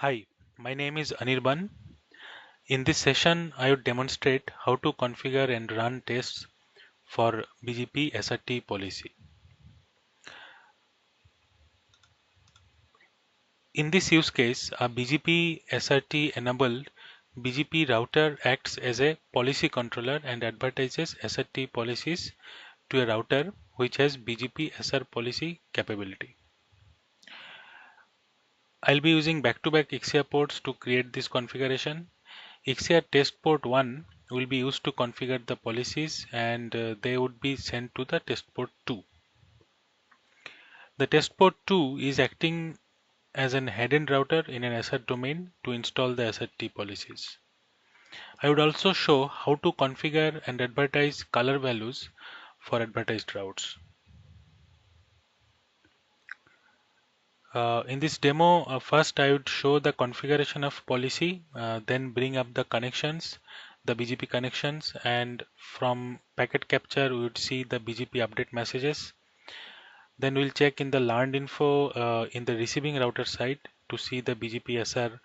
Hi, my name is Anirban. In this session, I would demonstrate how to configure and run tests for BGP SRTE policy. In this use case, a BGP SRTE enabled BGP router acts as a policy controller and advertises SRTE policies to a router which has BGP SR policy capability. I'll be using back-to-back IXIA ports to create this configuration. IXIA test port 1 will be used to configure the policies and they would be sent to the test port 2. The test port 2 is acting as an head-end router in an SR domain to install the SRT policies. I would also show how to configure and advertise color values for advertised routes. In this demo, first I would show the configuration of policy, then bring up the connections, the BGP connections, and from packet capture we would see the BGP update messages. Then we'll check in the learned info in the receiving router side to see the BGP SR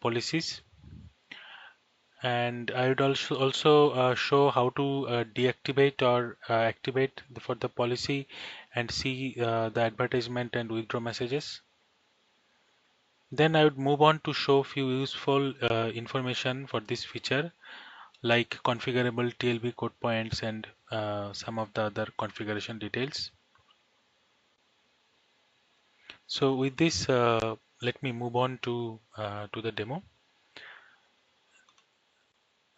policies. And I would also show how to deactivate or activate for the policy and see the advertisement and withdraw messages. Then I would move on to show few useful information for this feature like configurable TLB code points and some of the other configuration details. So with this, let me move on to the demo.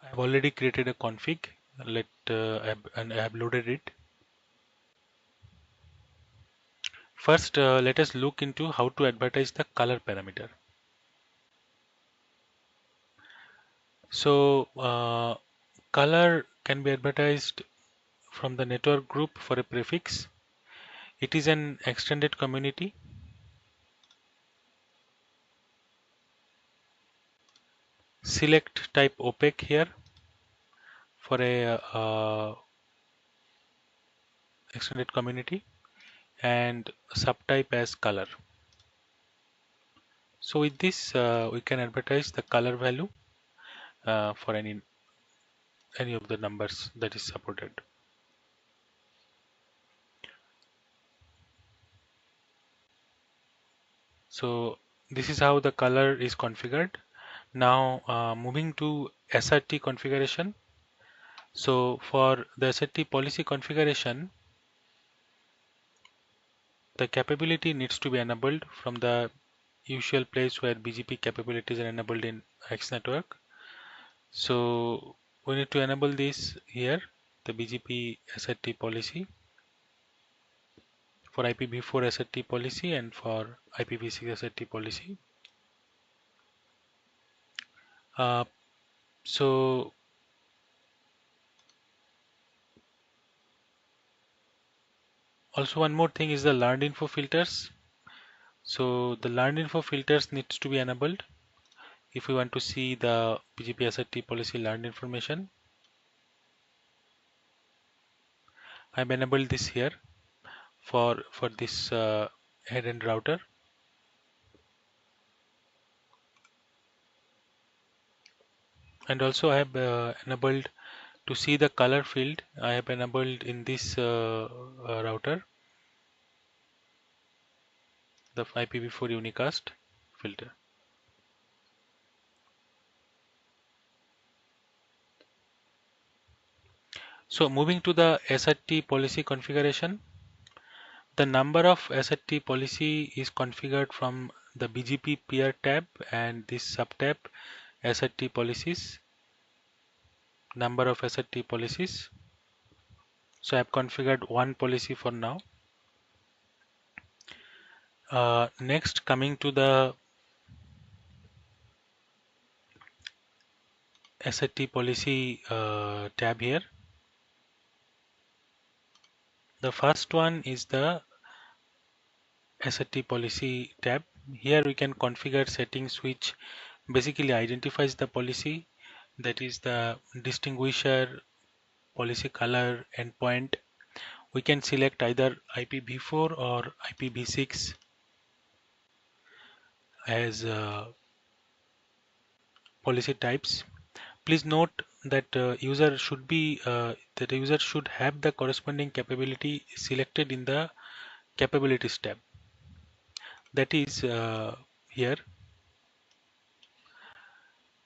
I've already created a config. And I have loaded it. First, let us look into how to advertise the color parameter. So color can be advertised from the network group for a prefix. It is an extended community. Select type opaque here for a extended community and subtype as color. So with this we can advertise the color value for any of the numbers that is supported. So this is how the color is configured. Now moving to SRT configuration. So for the SRT policy configuration, the capability needs to be enabled from the usual place where BGP capabilities are enabled in IxNetwork. So we need to enable this here, the BGP SRT policy for IPv4 SRT policy and for IPv6 SRT policy. So also one more thing is the learned info filters. So the learned info filters needs to be enabled if we want to see the BGP SRT policy learned information. I've enabled this here for this head-end router. And also I have enabled to see the color field. I have enabled in this router the IPv4 unicast filter. So moving to the SRT policy configuration, the number of SRT policy is configured from the BGP peer tab and this subtab SRT policies, number of SRT policies. So I have configured one policy for now. Next, coming to the SRT policy tab here. The first one is the SRT policy tab. Here we can configure settings which basically identifies the policy, that is the distinguisher, policy color, endpoint. We can select either IPv4 or IPv6 as policy types. Please note that the user should have the corresponding capability selected in the capabilities tab. That is here.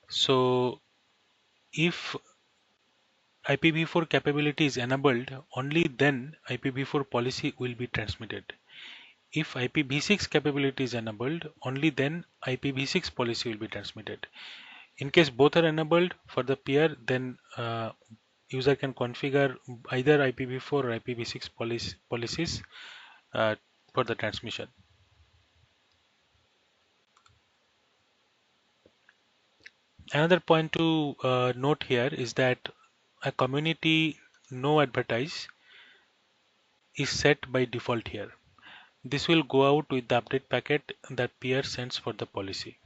So if IPv4 capability is enabled, only then IPv4 policy will be transmitted. If IPv6 capability is enabled, only then IPv6 policy will be transmitted. In case both are enabled for the peer, then user can configure either IPv4 or IPv6 policies uh, for the transmission. Another point to note here is that a community no advertise is set by default here. This will go out with the update packet that peer sends for the policy.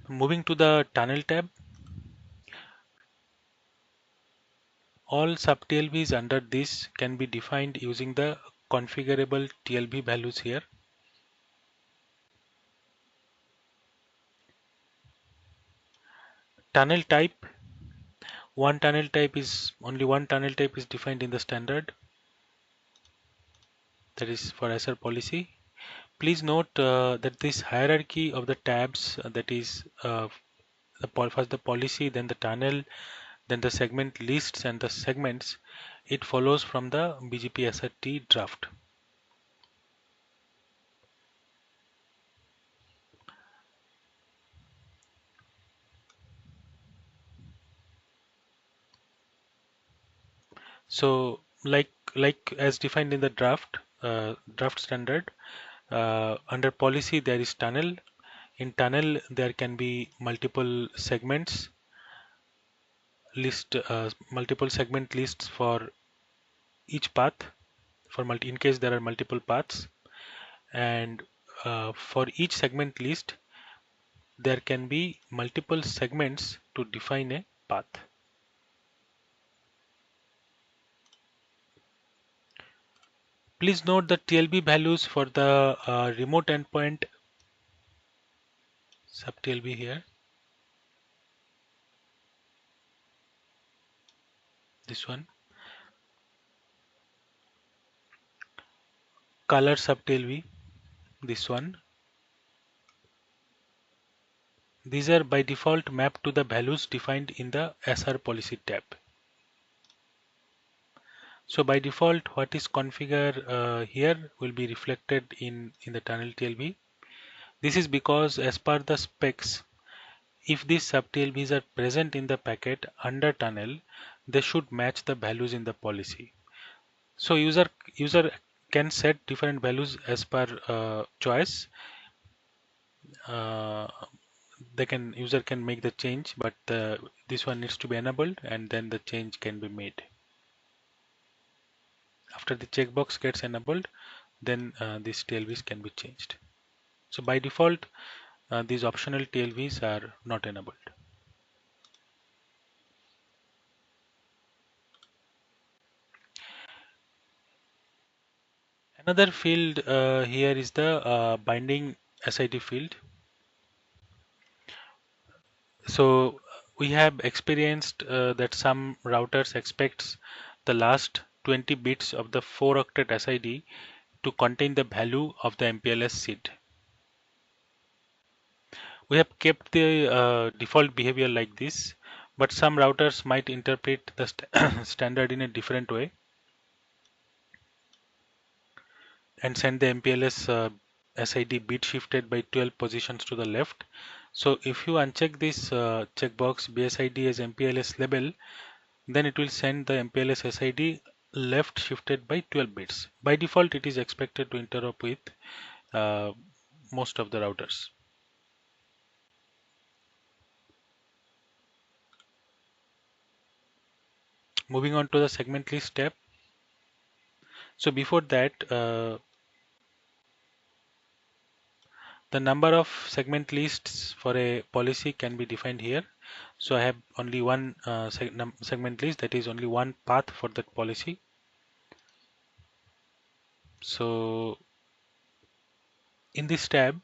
Moving to the tunnel tab, all sub TLBs under this can be defined using the configurable TLB values here. Tunnel type, only one tunnel type is defined in the standard, that is for SR policy. Please note that this hierarchy of the tabs, that is first the policy, then the tunnel, then the segment lists and the segments, it follows from the BGP SRTE draft. So like as defined in the draft standard, under policy there is tunnel. In tunnel there can be multiple segments multiple segment lists for each path, in case there are multiple paths, and for each segment list there can be multiple segments to define a path. Please note the TLB values for the remote endpoint sub TLB here. This one. Color sub TLB. This one. These are by default mapped to the values defined in the SR policy tab. So by default, what is configured here will be reflected in the tunnel TLB. This is because as per the specs, if these sub TLBs are present in the packet under tunnel, they should match the values in the policy. So user can set different values as per choice. Uh, user can make the change, but this one needs to be enabled, and then the change can be made. After the checkbox gets enabled, then these TLVs can be changed. So by default, these optional TLVs are not enabled. Another field here is the binding SID field. So we have experienced that some routers expects the last 20 bits of the 4-octet SID to contain the value of the MPLS seed. We have kept the default behavior like this, but some routers might interpret the standard in a different way and send the MPLS SID bit shifted by 12 positions to the left. So if you uncheck this checkbox BSID as MPLS label, then it will send the MPLS SID left shifted by 12 bits. By default, it is expected to interrupt with uh, most of the routers. Moving on to the segment list tab. So before that, the number of segment lists for a policy can be defined here. So I have only one segment list, that is only one path for that policy. So in this tab,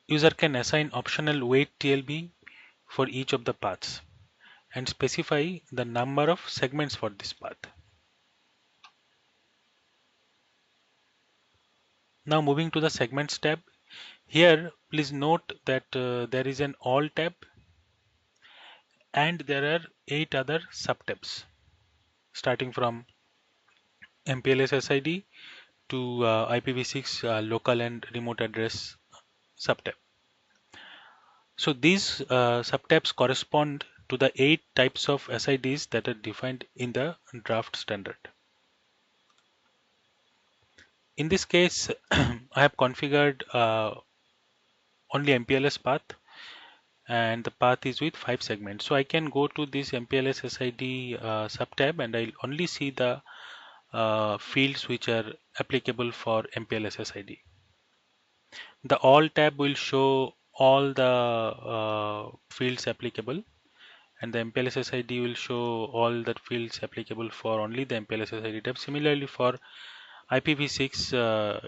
user can assign optional weight TLB for each of the paths and specify the number of segments for this path. Now moving to the segments tab. Here please note that there is an all tab and there are 8 other subtabs starting from MPLS SID to IPv6 local and remote address subtab. So these subtabs correspond to the 8 types of SIDs that are defined in the draft standard. In this case, I have configured only MPLS path, and the path is with 5 segments. So I can go to this MPLS SID subtab and I'll only see the fields which are applicable for MPLS SID. The all tab will show all the fields applicable, and the MPLS SID will show all the fields applicable for only the MPLS SID tab. Similarly, for IPv6,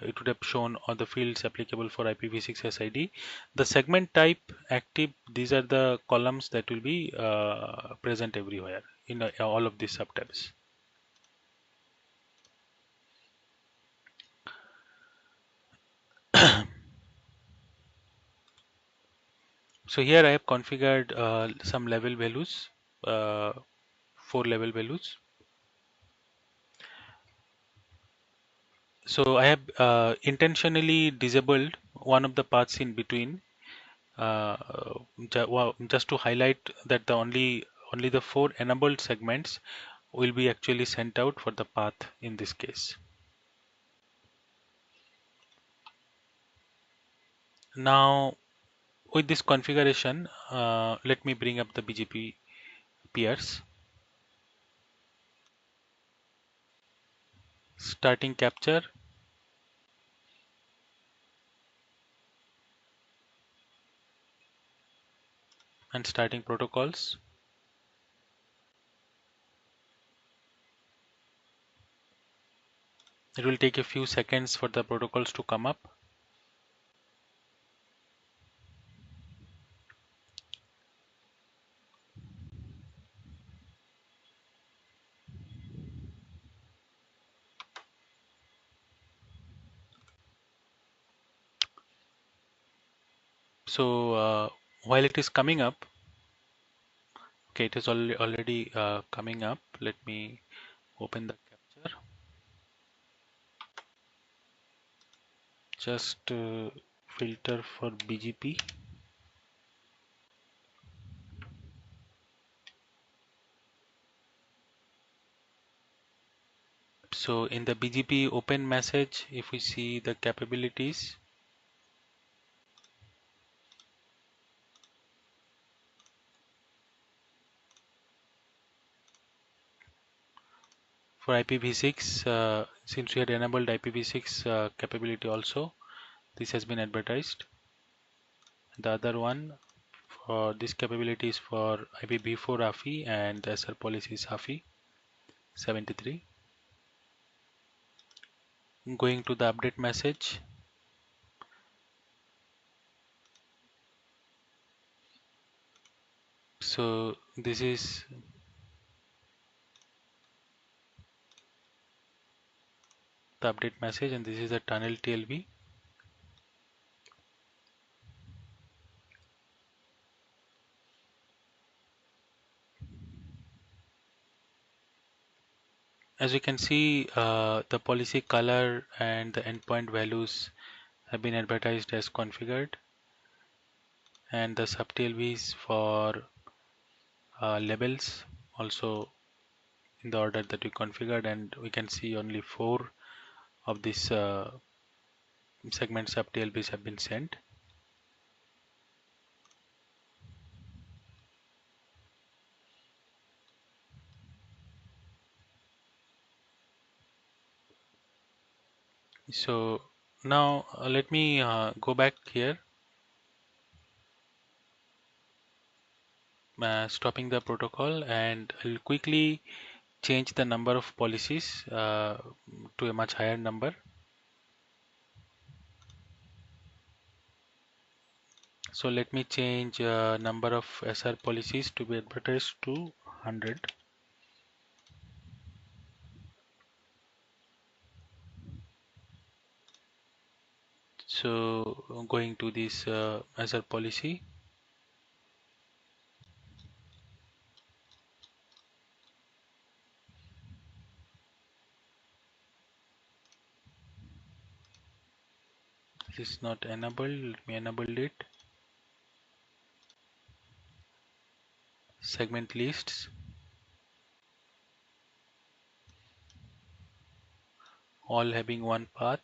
it would have shown all the fields applicable for IPv6 SID. The segment type active, these are the columns that will be present everywhere in all of these subtabs. So here I have configured some level values, 4 level values. So I have intentionally disabled one of the paths in between, just to highlight that the only the 4 enabled segments will be actually sent out for the path in this case. Now with this configuration, let me bring up the BGP peers. Starting capture and starting protocols. It will take a few seconds for the protocols to come up. So while it is coming up, okay, it is already coming up. Let me open the capture. Just filter for BGP. So in the BGP open message, if we see the capabilities, for IPv6, since we had enabled IPv6 capability also, this has been advertised. The other one for this capability is for IPv4 AFI, and the SR policy is AFI 73. Going to the update message. So this is the update message, and this is the tunnel TLB. As we can see, the policy color and the endpoint values have been advertised as configured, and the sub TLBs for labels also in the order that we configured, and we can see only 4 of these segment sub TLBs have been sent. So now let me go back here. stopping the protocol, and I'll quickly change the number of policies to a much higher number. So let me change number of SR policies to be advertised to 100. So going to this SR policy, this is not enabled. Let me enable it. Segment lists, all having one path.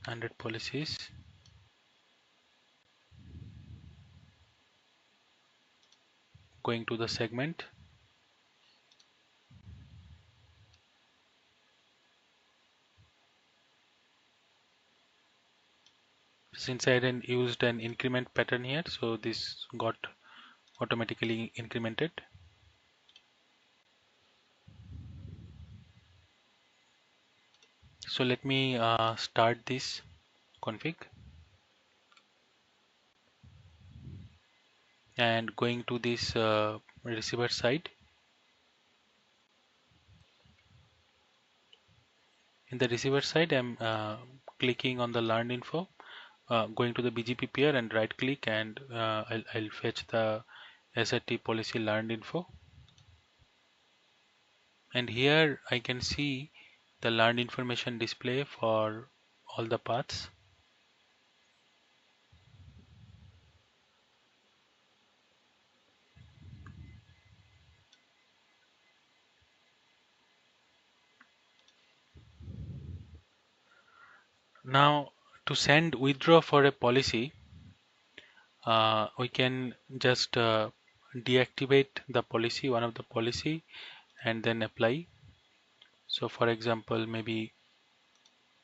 Hundred policies. Going to the segment. Since I hadn't used an increment pattern here, so this got automatically incremented. So let me start this config, and going to this receiver side. In the receiver side, I'm clicking on the learn info, going to the BGP peer and right click, and I'll fetch the SRT policy learned info. And here I can see the learned information display for all the paths. Now to send withdraw for a policy, we can just deactivate the policy, one of the policy, and then apply. So for example, maybe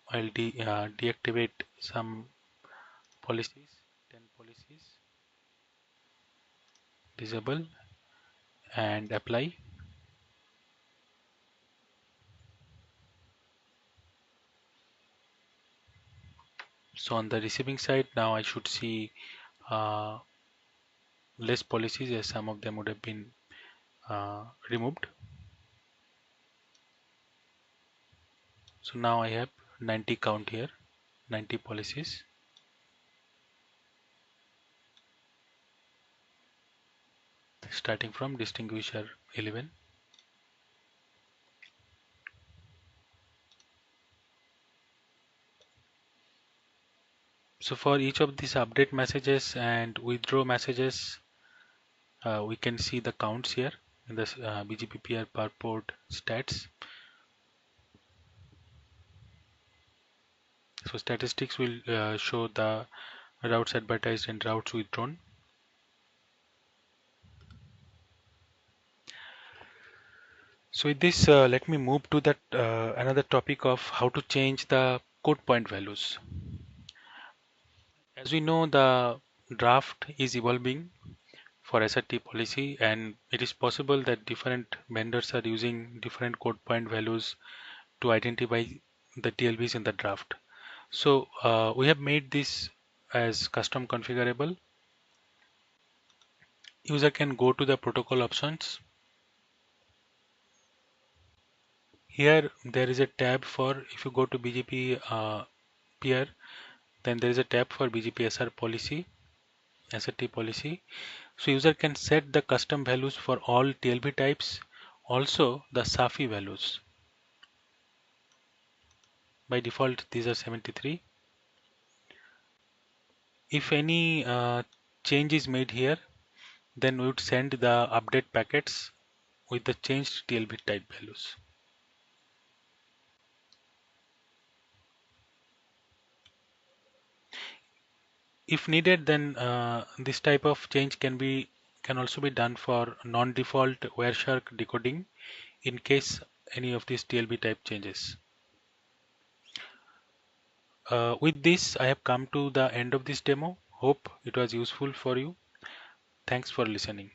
I'll deactivate some policies, 10 policies, disable, and apply. So on the receiving side, now I should see uh, less policies, as some of them would have been removed. So now I have 90 count here, 90 policies. Starting from distinguisher 11. So for each of these update messages and withdraw messages, we can see the counts here in this BGP peer per port stats. So statistics will show the routes advertised and routes withdrawn. So with this, let me move to that another topic of how to change the code point values. As we know, the draft is evolving for SRT policy, and it is possible that different vendors are using different code point values to identify the TLVs in the draft. So we have made this as custom configurable. User can go to the protocol options. Here there is a tab for, if you go to BGP peer, then there is a tab for BGP SRT policy. So user can set the custom values for all TLV types, also the SAFI values. By default, these are 73. If any change is made here, then we would send the update packets with the changed TLV type values. If needed, then this type of change can also be done for non-default Wireshark decoding in case any of these TLB type changes. With this, I have come to the end of this demo. Hope it was useful for you. Thanks for listening.